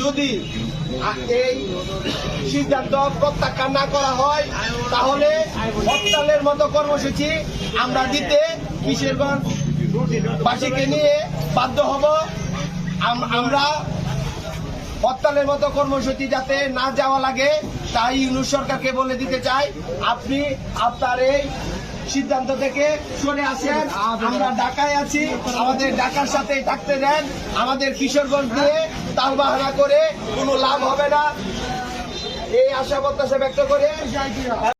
যদি এই সিদ্ধান্ত প্রত্যাখ্যান না করা হয় তাহলে হরতালের মতো কর্মসূচি আমরা দিতে কিশোরগঞ্জবাসীকে নিয়ে বাধ্য হব। আমরা হরতালের মতো কর্মসূচি যাতে না যাওয়া লাগে তাই ইউনূস সরকারকে বলে দিতে চাই, আপনি আপনার এই সিদ্ধান্ত থেকে সরে আসেন। আমরা ঢাকায় আছি, আমাদের ঢাকার সাথে থাকতে দেন। আমাদের কিশোরগঞ্জ দিয়ে তালবাহানা করে কোনো লাভ হবে না, এই আশা প্রত্যাশা ব্যক্ত করে